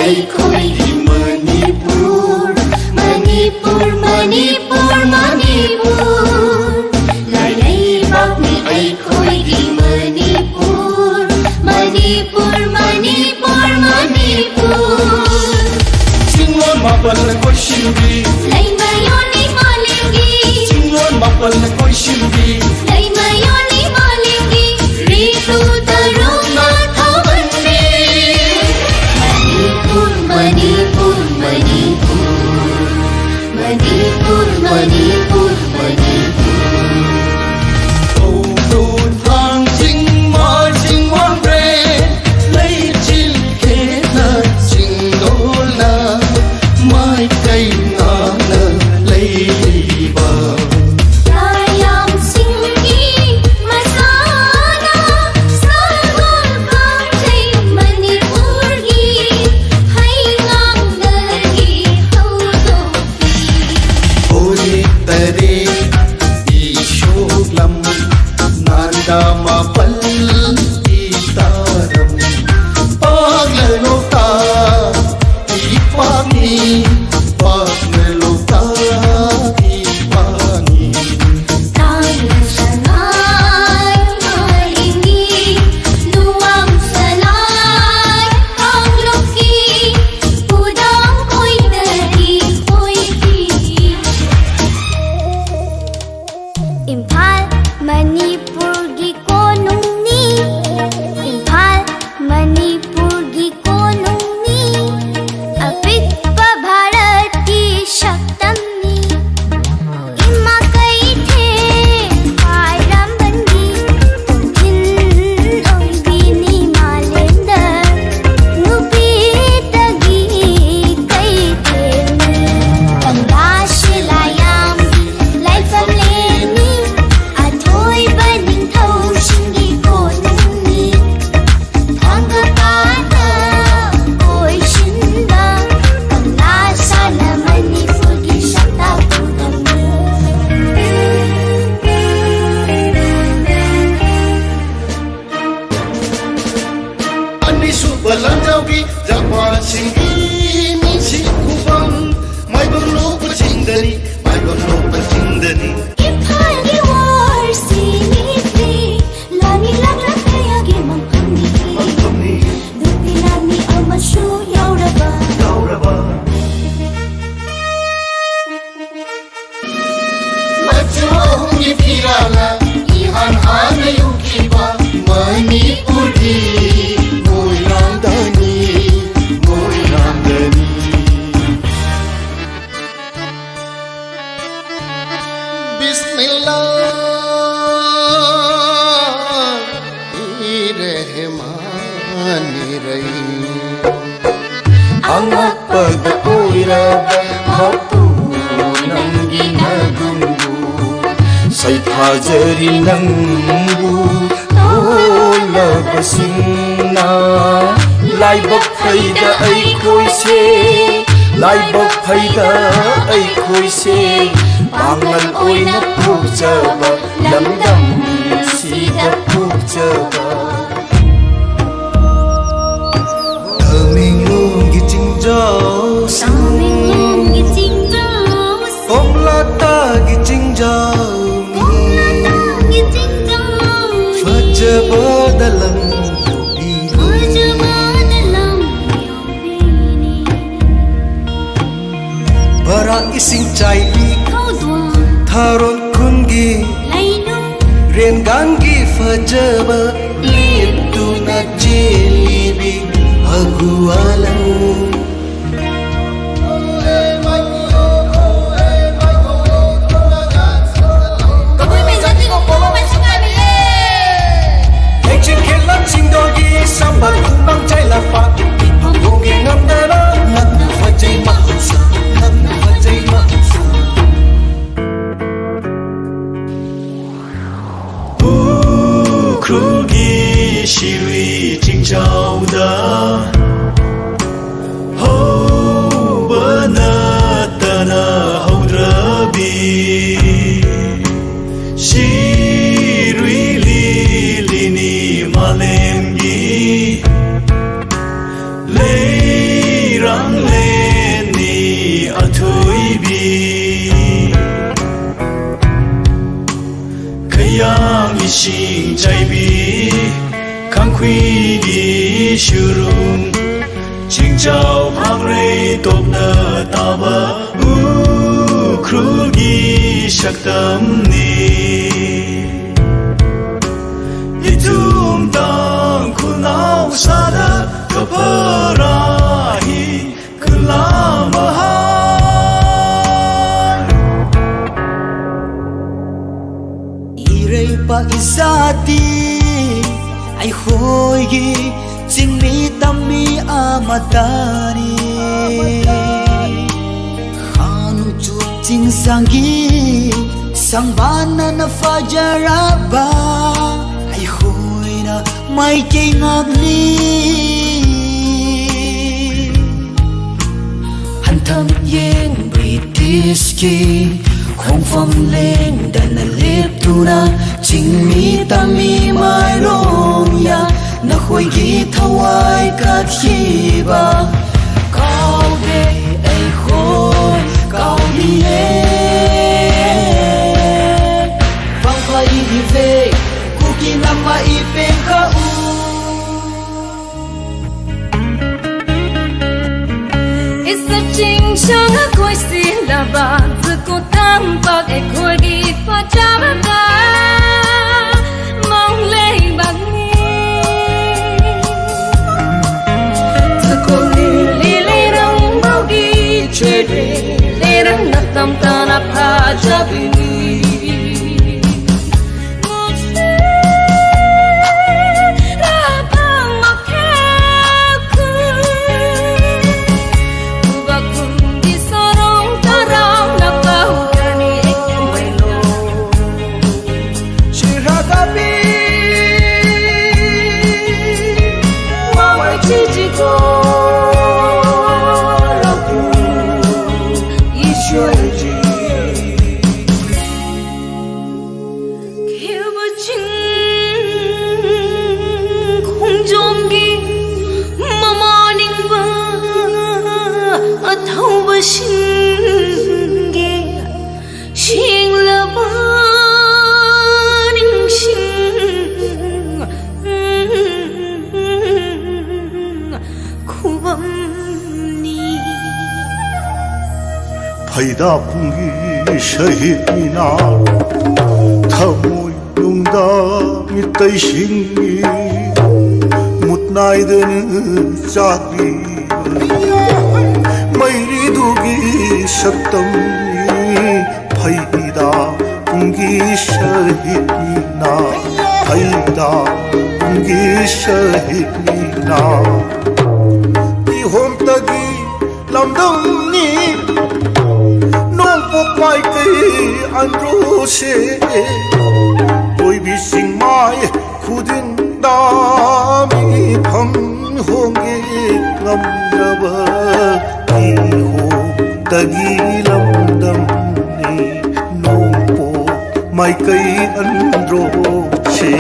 ꯑꯩꯈꯣꯏꯒꯤ ꯃꯅꯤꯄꯨꯔ ꯃꯅꯤꯄꯨꯔ ꯃꯅꯤꯄꯨꯔ ꯃꯅꯤꯄꯨꯔ ꯂꯩꯕꯥꯛꯅꯤ ꯑꯩꯈꯣꯏꯒꯤ ꯃꯅꯤꯄꯨꯔ ꯃꯅꯤꯄꯨꯔ ꯃꯅꯤꯄꯨꯔ ꯃꯅꯤꯄꯨꯔ ꯆꯤꯡꯂꯣꯟ ꯃꯥꯄꯜꯅ ꯀꯣꯏꯁꯤꯟꯕꯤ ꯂꯩꯃꯥꯌꯣꯟꯅꯤ ꯃꯥꯂꯦꯝꯒꯤ ꯆꯤꯡꯂꯣꯟ ꯃꯥꯄꯜꯅ ꯀꯣꯏꯁꯤꯟꯕꯤ ꯂꯩꯃꯥꯌꯣꯟꯅꯤ ꯃꯥꯂꯦꯝꯒꯤ ꯔꯤꯇꯨ ꯇꯔꯨꯛꯅ ꯊꯧꯒꯟꯕꯤ Manipur, Manipur, Manipur, Manipur, Manipur. Oh, Lord, thang ching mon bre, lay chil ke na ching dol na, mai kai na lay ba. Layam singi masana, sagol kang chay Manipur gi. Mapal itaram paglota ipani paglota ipani tansanay malingi luwang salay pagloki pudang koy dari koy ki Impal Manipur Balanjaugi jakwa singi ni sikubam mai banglo pachindani mai banglo pachindani Ipali war sinitri lani lagla kaya ge mamhamni dupi lani amashu yauraba Machuhungi firala ihan hana yukiba Manipur ki Angapag oiraba mapunang ginagumbu Say thajari nangbu tolabasing na Laibak fayda ay koy se Laibak fayda ay koy se Bangal oy na pukjaba Lamdam sida pukjaba Samingong gitingjau Pomlata gitingjau Fajaba dalam Bara ising chai Tharon kungi Rengangi fajaba Liptu na jelibi Agualang Sambat kumbang chay lapat Panggungi ngamdara Nagna fajay mahutsa Nagna fajay mahutsa Krugi shiri jingzhao da Ho bana tana ho drabi Shiri li lini malem Lay shing chai bi khang khui gi shurum ching chao phang rei top na ta ba khru gi shaktam ni itum dang kunau sada kaparahi kulamaha irei pa izati ai hoi gi ching mi tam mi amadani khanu chu ching sangi sangbana na fajaraba ai hoi na mai ke ngak ni han tham yen british ki khong phong lên đàn lép tu na ching mi tam mi mai rong ya na khôi gi thawai ka khiba cao de ai khôi cao đi vang khai đi về cu ki nam ma i pen ka u is a ching chang a koi si la ba zu ko tam pa e khôi gi pa cha ba ba mong lei bang Lerang na tam tana praja bini Mujhe rabang makhaku Ubakun di sarong tarang na bahugani ekweno Shiragabi Mawai chichiko Phaida pungi shahid mina thamoi lungda mitai shingi mutnai den chakri mairi dugi shaktam phaida pungi shahid mina phaida pungi shahid mina ki hom tagi lamdam ni mai cây ăn rô xe tôi bị sinh mai khu din đa mi phăng hông ghê ngâm ra bờ kỳ hồ ta ghi lâm đâm ni nông po mai cây ăn rô xe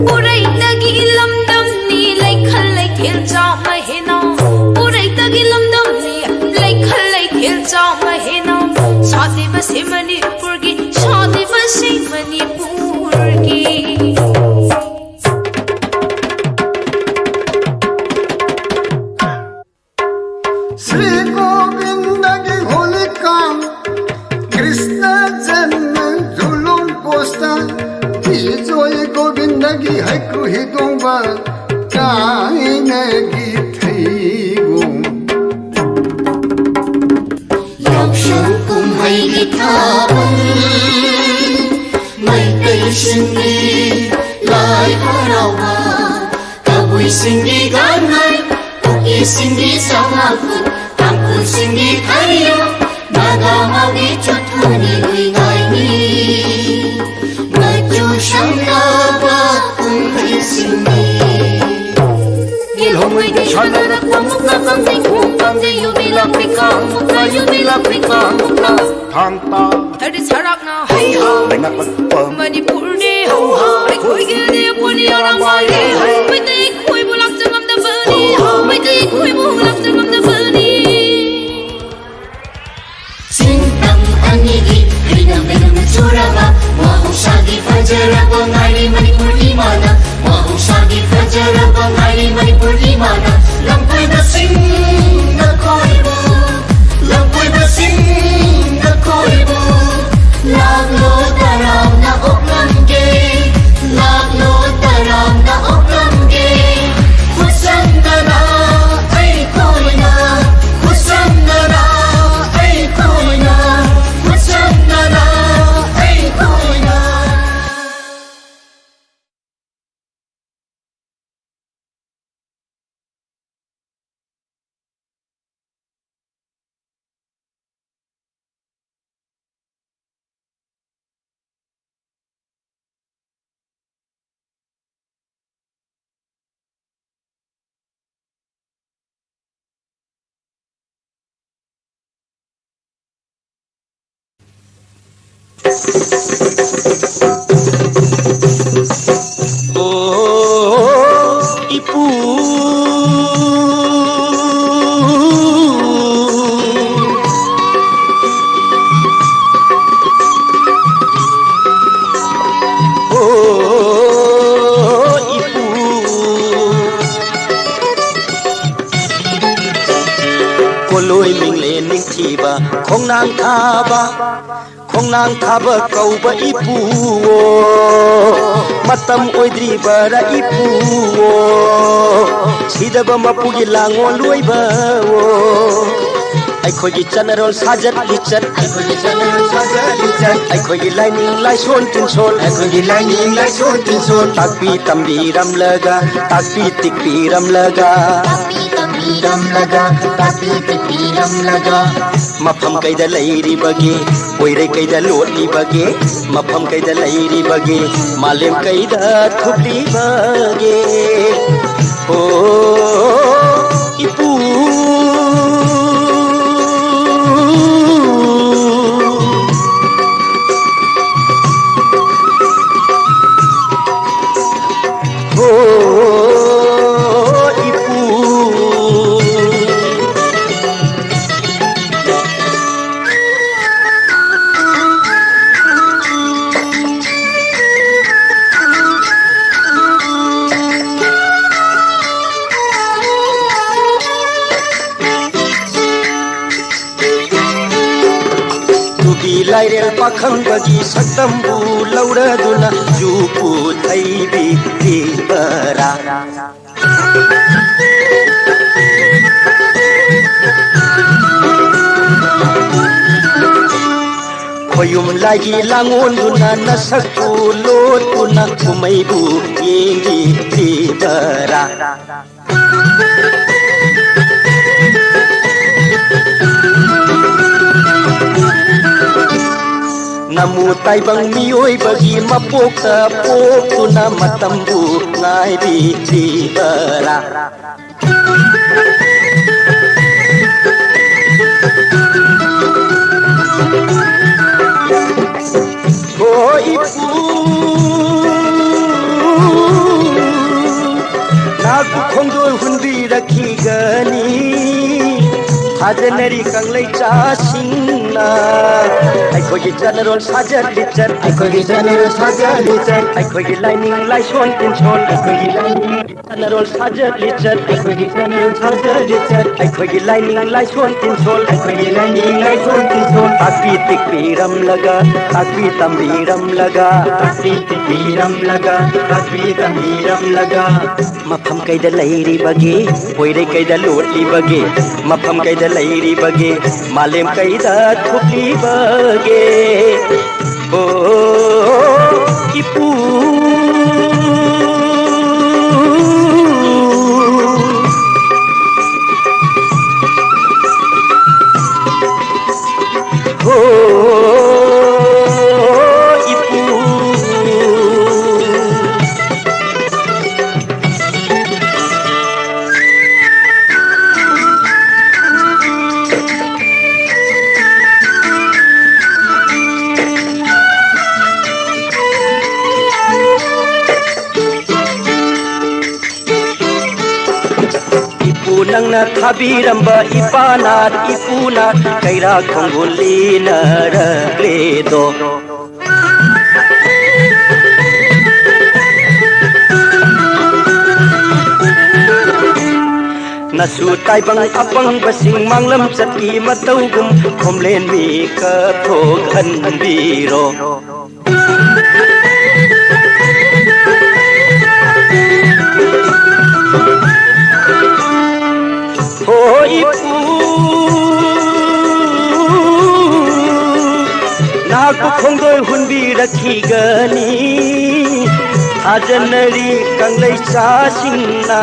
u đây ta ghi lâm đâm ni lấy khăn lấy thiên cho mai hè nào u đây ta ghi lâm đâm ni lấy khăn lấy thiên cho mai hè nào Shadi basi Manipur ki, shadi basi Manipur ki. Sri Govinda ki holy kam, Krishna janma julum posta, Ki joy Govinda ki haiku hidongba, Kaina ki thaigum. Hãy subscribe Ani gi, hina benam churaba, wa ho shadi fajara bangali mani Ipu Koloi mingle ningkiba khongnang thaba kauba ipu matam oidribara ipu sidaba mapugi lango luiba ꯑꯩꯈꯣꯏꯒꯤ ꯆꯠꯅꯔꯣꯜ ꯁꯥꯖꯠ ꯂꯤꯆꯠ ꯑꯩꯈꯣꯏꯒꯤ ꯆꯠꯅꯔꯣꯜ ꯁꯥꯖꯠ ꯂꯤꯆꯠ ꯑꯩꯈꯣꯏꯒꯤ ꯂꯥꯏꯅꯤꯡ ꯂꯥꯏꯁꯣꯟ ꯇꯤꯟꯁꯣꯜ ꯑꯩꯈꯣꯏꯒꯤ ꯂꯥꯏꯅꯤꯡ ꯂꯥꯏꯁꯣꯟ ꯇꯤꯟꯁꯣꯜ ꯇꯥꯛꯄꯤ ꯇꯝꯕꯤꯔꯝꯂꯒ ꯇꯥꯛꯄꯤ ꯇꯤꯛꯄꯤꯔꯝꯂꯒ ꯃꯐꯝ ꯀꯩꯗ ꯂꯩꯔꯤꯕꯒꯦ ꯑꯣꯏꯔꯩ ꯀꯩꯗ ꯂꯣꯠꯂꯤꯕꯒꯦ ꯃꯐꯝ ꯀꯩꯗ ꯂꯩꯔꯤꯕꯒꯦ ꯃꯥꯂꯦꯝ ꯀꯩꯗ ꯊꯨꯞꯂꯤꯕꯒꯦ 이쁘 Lairel pakhambagi saktambu lauraduna jupu thaibi tibara Koyum lagi langonduna nasakku lotuna kumaibu yengi tibara Namu taibang miyoy bagi mapokta pokuna matambu ngai bitibara ipu Nagu kongdol hundi rakhigani Hajanari kanglai chasingna Aikogi general sajat lichat Aikogi general sajat lichat Aikogi lining laishon tinchon Aikogi lining general sajat lichat Aikogi general sajat lichat Aikogi lining laishon tinchon Aikogi lining laishon tinchon Takpi tikpiram laga Takpi tambiram laga Takpi tikpiram laga Takpi tambiram laga Mafam kaida lairi bagi Oirai kaida lotli bagi Mafam kaida lairi bagi Malem kaida thupli bagi Ipu Nangna thabiramba ipanat ipunat kaira khongolina ragledo Nasu taibang apang basing manglam chati mataugum khomlen mi ka thokhan biro ipu Nagu khongdol hunbi rakhigani साजनरी कंगलई चासिंगना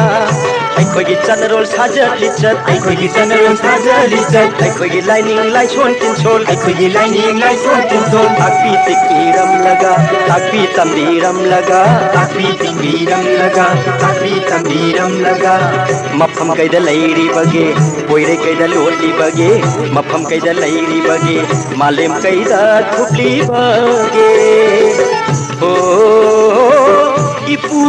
अखोगी चनरोल साजर लिचत अखोगी चनरोल साजर लिचत अखोगी लाइनिंग लाइसोन तिनसोल अखोगी लाइनिंग लाइसोन तिनसोल ताकपी तिकीरम लगा ताकपी तंबीरम लगा ताकपी तिकीरम लगा ताकपी तंबीरम लगा मफम कैद लैरी बगे पोइरे कैद लोली बगे मफम कैद लैरी बगे मालेम कैद थुपली बगे ओ इपू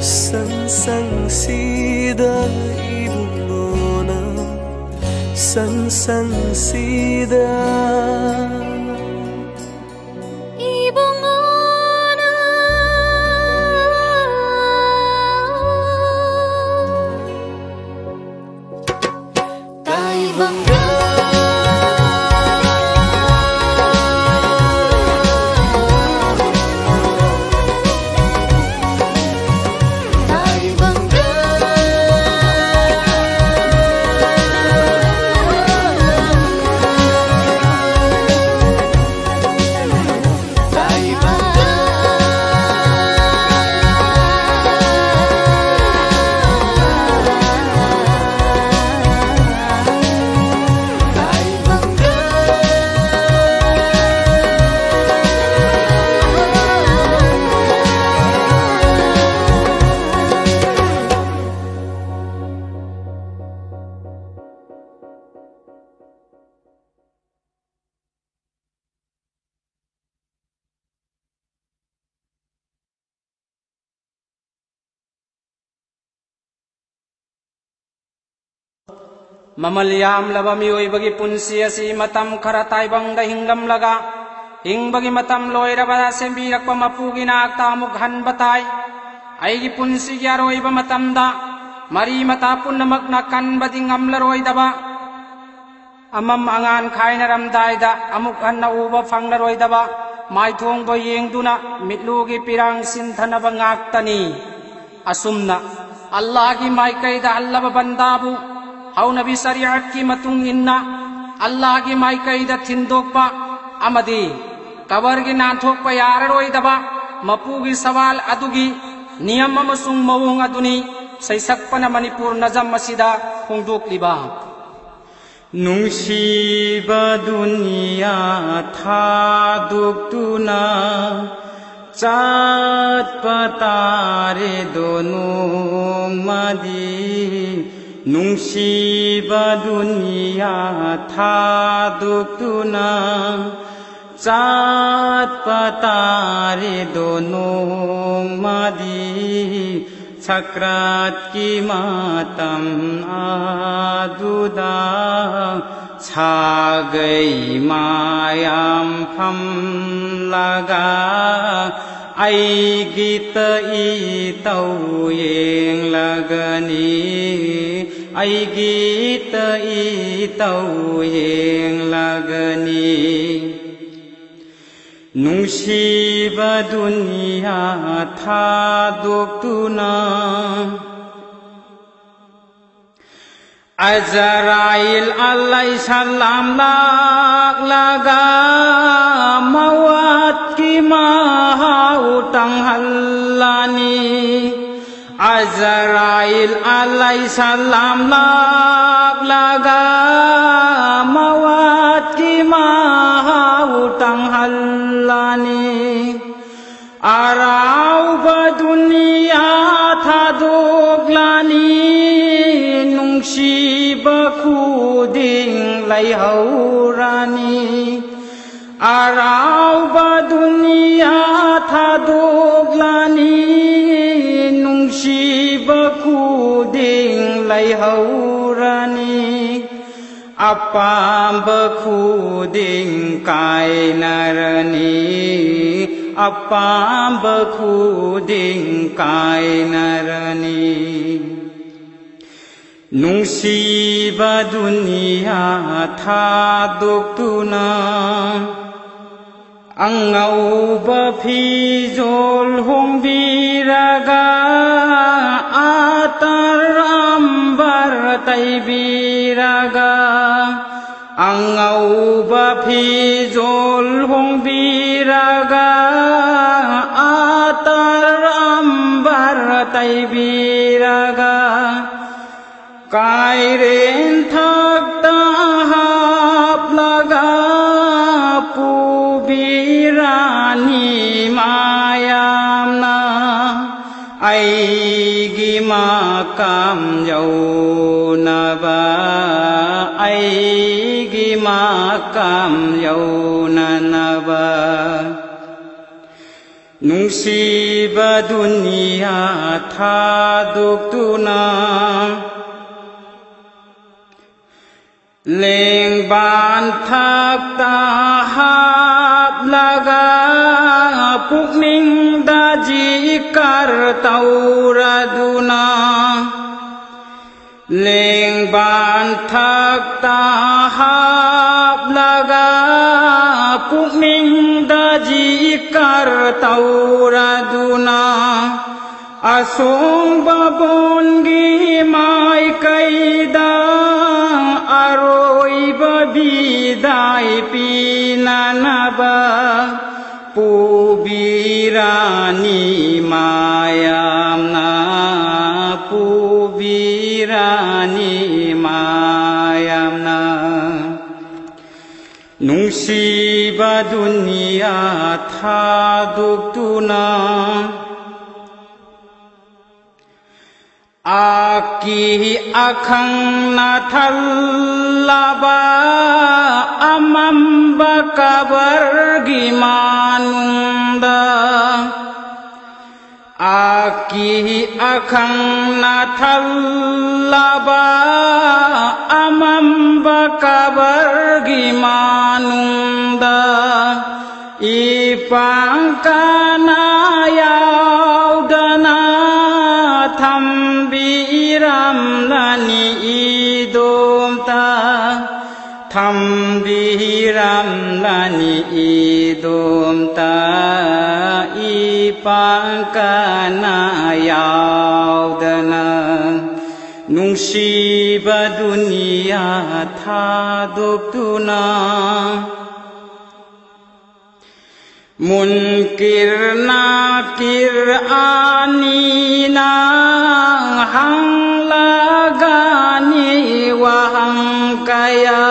Sansangsida ibungona Sansangsida ibungona Taibangga Mamal yamlaba miyoybagi punsi asi matam khara taibangda hingamlaga hingbagi matam loiraba sembirakpa mapugi naakta mughan batay aigi punsi gyaroiba matamda mari mata punnamak kan badi ngamlaroidaba amam angan khainaramdaida amukhan na uba phanglaroidaba maithongba yengduna mitlugi pirang sinthanaba ngaktani asumna Allah gi maikaida allaba bandabu Hau Nabi Syariat ki matung inna Allah ki maikaida thindokpa amadi kabar gi nanthokpa yararoi-daba mapugi sawal adugi niyam amasung mawong aduni saisakpa na Manipur Najam asida hongdokliba Nungsiba dunia thadugtuna Chat patare donong madi Nungsiba dunia thadugtuna Chat patare donong madi Sakrat ki matam aduda Chagai mayam pham laga Ai gita i tau yeng lagani Ai gita i tau yeng lagani Nungsiba dunia thadugtuna Azrail alaihi salam laga mawat ki maha utang hallani Azrail alaihi salam laga mawat ki maha utang hallani Arau ba dunia thaduglani Nungsiba khuding lai haurani Arau ba dunia thaduglani Nungsiba khuding lai haurani Apamba khuding kai narani Apamba khuding kai narani Nungsiba dunia thadugtuna Angauba fijol hongbiraga Atar ambar taibiraga Angauba fijol hongbiraga Atar ambar taibiraga Kairen thakta haplaga pubirani mayamna Aigi makam yaunaba Aigi makam yaunanaba Nungsiba ꯅꯨꯡꯁꯤꯕ ꯗꯨꯅꯤꯌꯥ ꯊꯥꯗꯣꯛꯇꯨꯅ ꯂꯦꯡꯕꯥꯟ ꯊꯥꯛꯇ ꯍꯥꯞꯂꯒ ꯄꯨꯛꯅꯤꯡꯗ ꯖꯤꯀꯔ ꯇꯧꯔꯗꯨꯅ ꯂꯦꯡꯕꯥꯟ ꯊꯥꯛꯇ ꯍꯥꯞꯂꯒ ꯄꯨꯛꯅꯤꯡꯗ ꯖꯤꯀꯔ ꯇꯧꯔꯗꯨꯅ ꯑꯁꯣꯡꯕ ꯕꯣꯟꯒꯤ ꯃꯥꯏꯀꯩꯗ ꯑꯔꯣꯏꯕ ꯕꯤꯗꯥꯏ ꯄꯤꯅꯅꯕ ꯄꯨꯕꯤꯔꯥꯅꯤ ꯃꯌꯥꯝꯅ ꯄꯨꯕꯤꯔꯥꯅꯤ ꯃꯌꯥꯝꯅ ꯅꯨꯡꯁꯤꯕ ꯗꯨꯅꯤꯌꯥ ꯊꯥꯗꯣꯛꯇꯨꯅ ꯑꯀꯤ ꯑꯈꯪꯅ ꯊꯜꯂꯕ ꯑꯃꯝꯕ ꯀꯕꯔꯒꯤ ꯃꯅꯨꯡꯗ ꯑꯀꯤ ꯑꯈꯪꯅ ꯊꯜꯂꯕ ꯑꯃꯝꯕ ꯀꯕꯔꯒꯤ ꯃꯅꯨꯡꯗ ꯏꯄꯥꯡꯀꯅ ꯌꯥꯎꯗꯅ ꯊꯝꯕꯤꯔꯝꯂꯅꯤ 이돔ता 탐비람라니 이돔ta 이빵까나 야우드나 뭉시바 두니야 타독두나 Munkir nakir anina hang lagani wahang kaya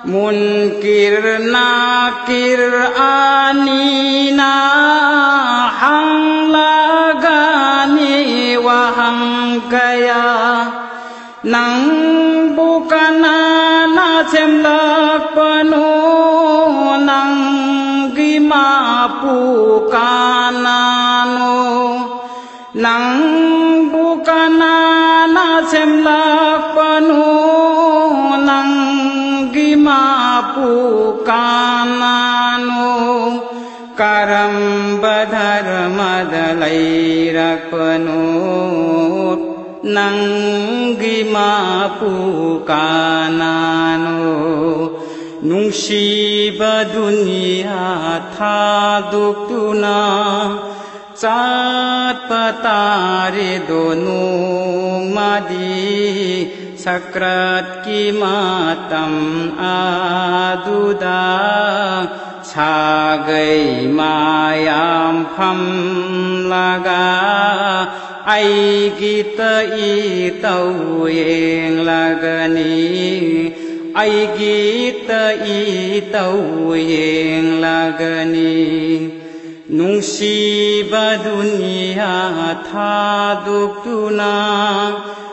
Munkir nakir anina hang lagani wahang kaya Nang bukana na semlak penuh nang Mapu kanano nang bukana na semlak penuh nang gimapu kanano karam badharma dalairak penuh nang gimapu kanano Nungsiba dunia thadukduna Sat patari donung madi Sakrat kimatam aduda Sagai mayam pham laga Ai gita itau yeng lagani Ai gita itau yeng lagani Nungsiba dunia thadukduna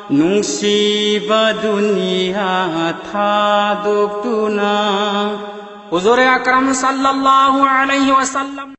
Nungsiba dunia thadukduna Huzur Akram sallallahu alaihi wasallam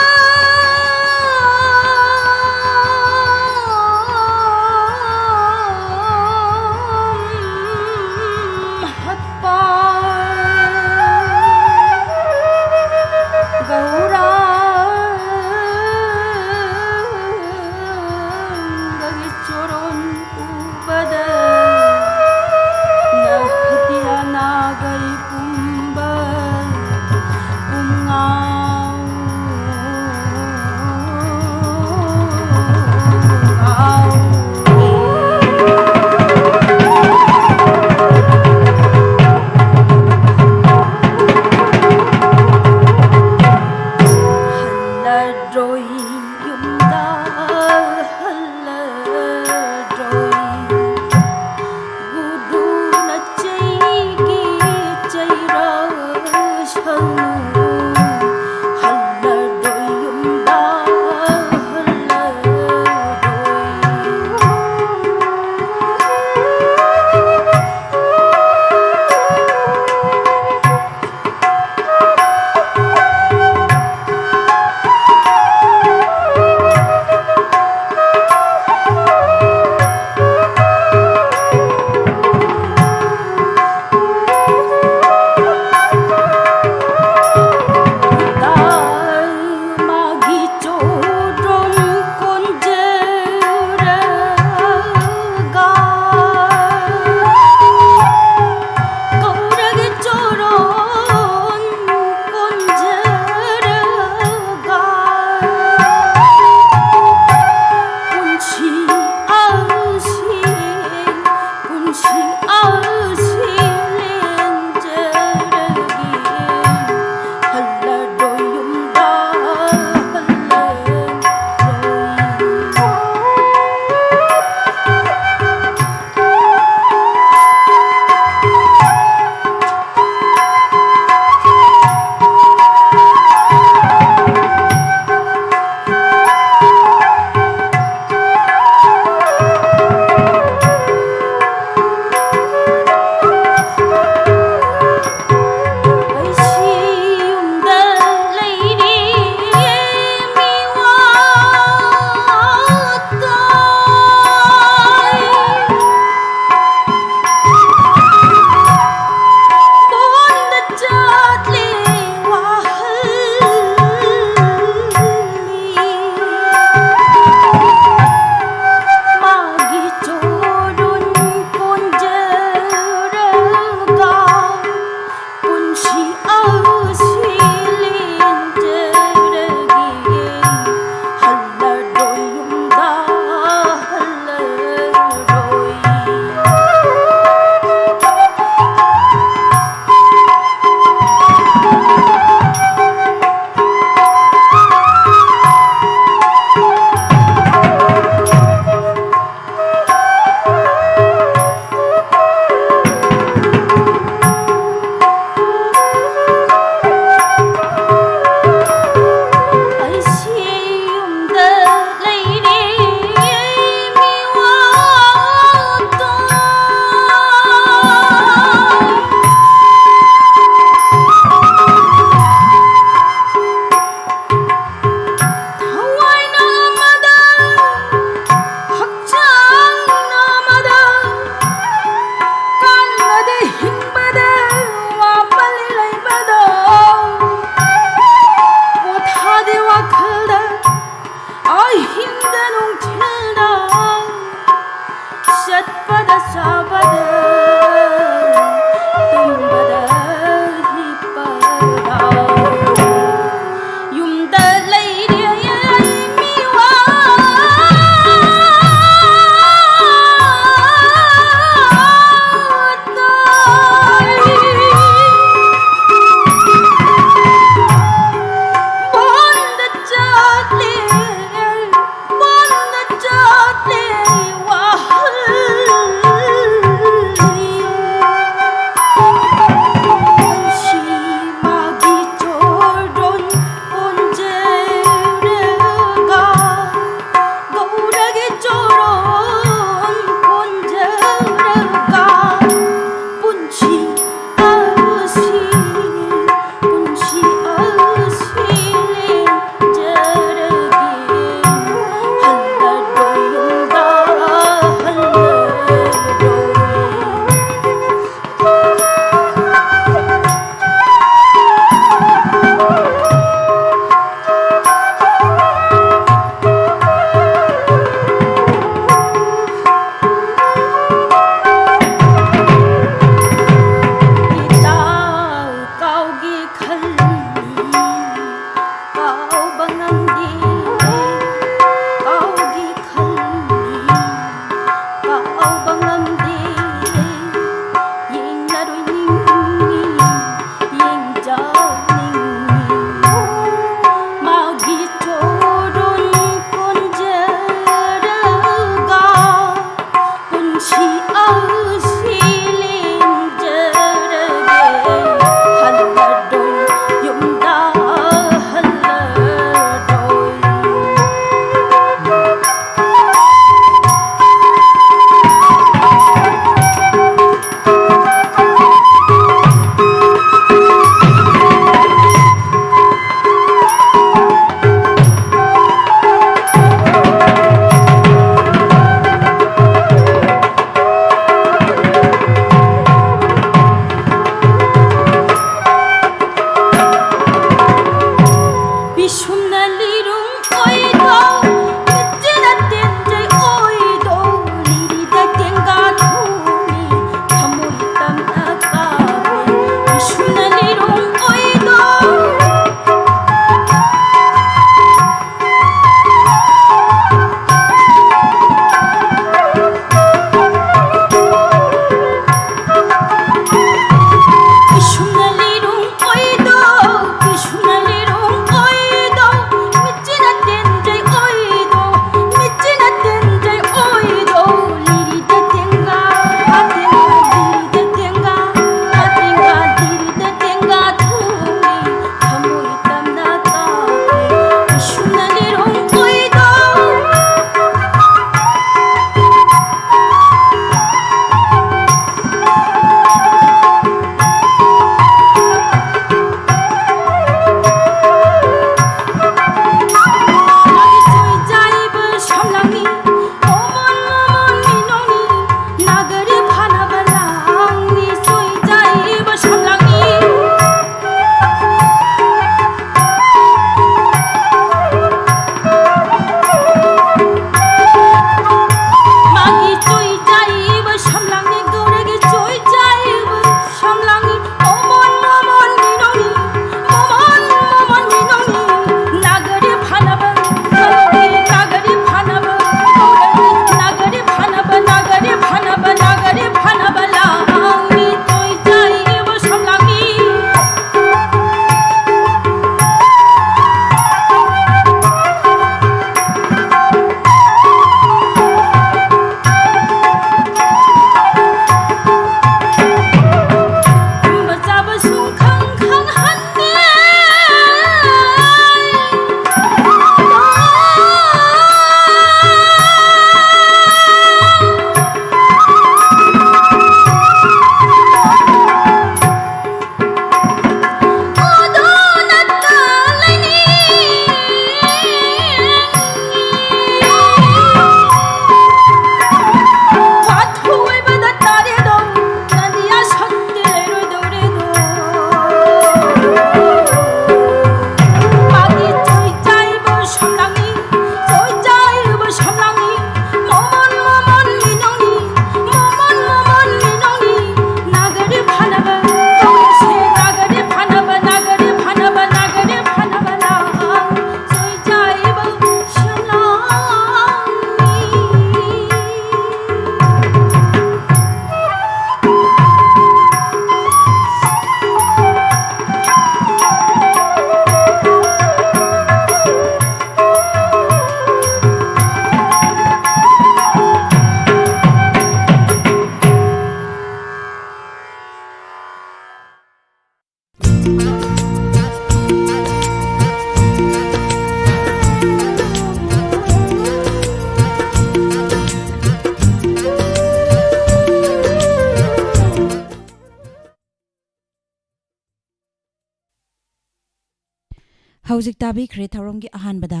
हौजिक ताबीख्रे थौरमगी अहानबदा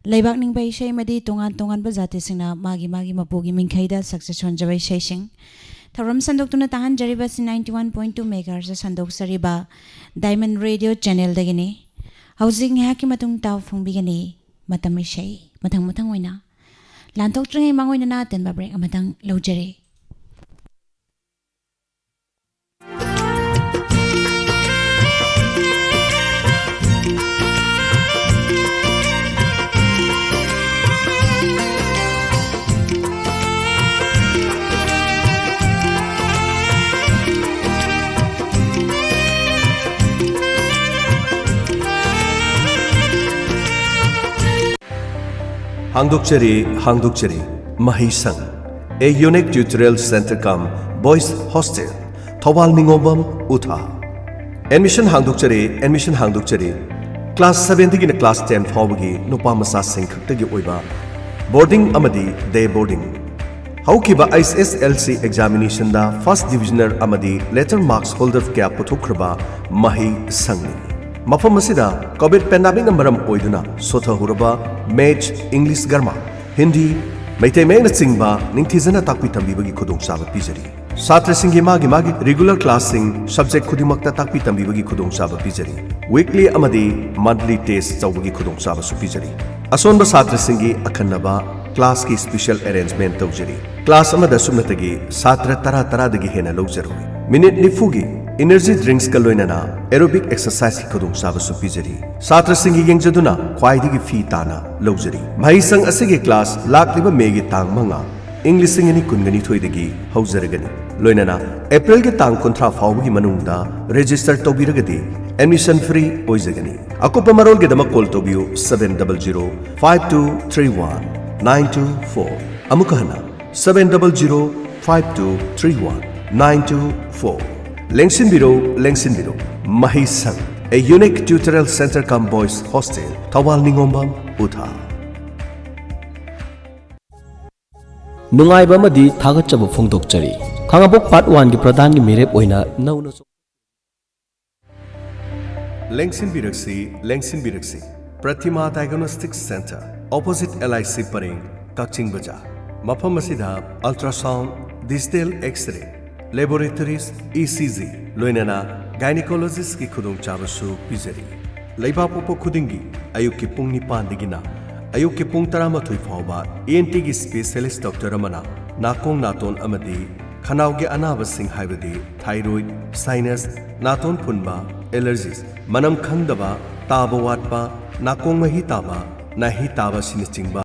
लेबाक निंगबै इशै मदी तोंगान तोंगानबा जातिसिंगना मागी मागी मपुगी मिंखैदा सक्सेस होनजबै इशैसिंग थौरम संदोक्तुना ताहानजरिबा 91.2 मेगाहर्ट्ज संदोक सरिबा डायमंड रेडियो चैनल दगिनी हौजिक न्याकी मतुंग ताव फुंबिगनी मतम इशै मथंग मथंग ओइना लांथोक्ट्रिङै मांगोइना तेनबा ब्रेक अमथंग लौजरे Hangdukchari, Mahisang, a unique tutorial center cum boys hostel, Thawal Ningobam, Utha. Admission Hangdukchari, class 7 to class 10 Fawagi, Nupamasa Singh Tagi Uiba, boarding Amadi, day boarding. Haukiba ISSLC examination da first divisioner Amadi, letter marks holder kya Putukraba, Mahi Sangni. Mafam asida COVID pandemic maram oiduna sotha huraba match English garma Hindi Maitei Maina Singba Ningthizana takpi tambibagi khudong saba pijari Satra Singhi magi regular class sing subject khudimakta takpi tambibagi khudong saba pijari weekly amadi monthly test chawbagi khudong saba su pijari Asonba Satra Singhi akhanaba class ki special arrangement tawjari class amada sumnatagi Satra tara dagi hena lawjaroi minute nifugi energy drinks ka loinana aerobic exercise ki khudong saba su pijari Satra Singhi yengjaduna khwaidigi fi tana lawjari Bhai sang asigi class lakliba megi tang manga English singani kungani thoidagi haujaragani loinana April ki tang kontra fawgi manungda register tobiragadi admission free oijagani akopa marol ge dama call tobiu 7005231 amukahana 7005231 Lengsinbiro, Mahisang, a unique tutorial center cum boys hostel, Thawal Ningombam, Utha. Nungaiba madi thagachaba phongdokchari khangabok part 1 gi pradhan gi merep oina nauna Lengsinbiraksi, Pratima Diagnostic Center, opposite LIC Paring, Kaching Bazaar. Mafam asida ultrasound, digital X-ray, laboratories, ECG, loinana gynecologist ki khudong chabasu pizari. Laiba popo khudingi ayuk ki pung 9 digina ayuk ki pung 13 fawba ENT ki specialist doctor amana nakong naton amadi khanau ge anaba sing haibadi thyroid, sinus, naton punba, allergies, manam khangdaba, taba watpa, nakong mahi taba, nahi taba sinachingba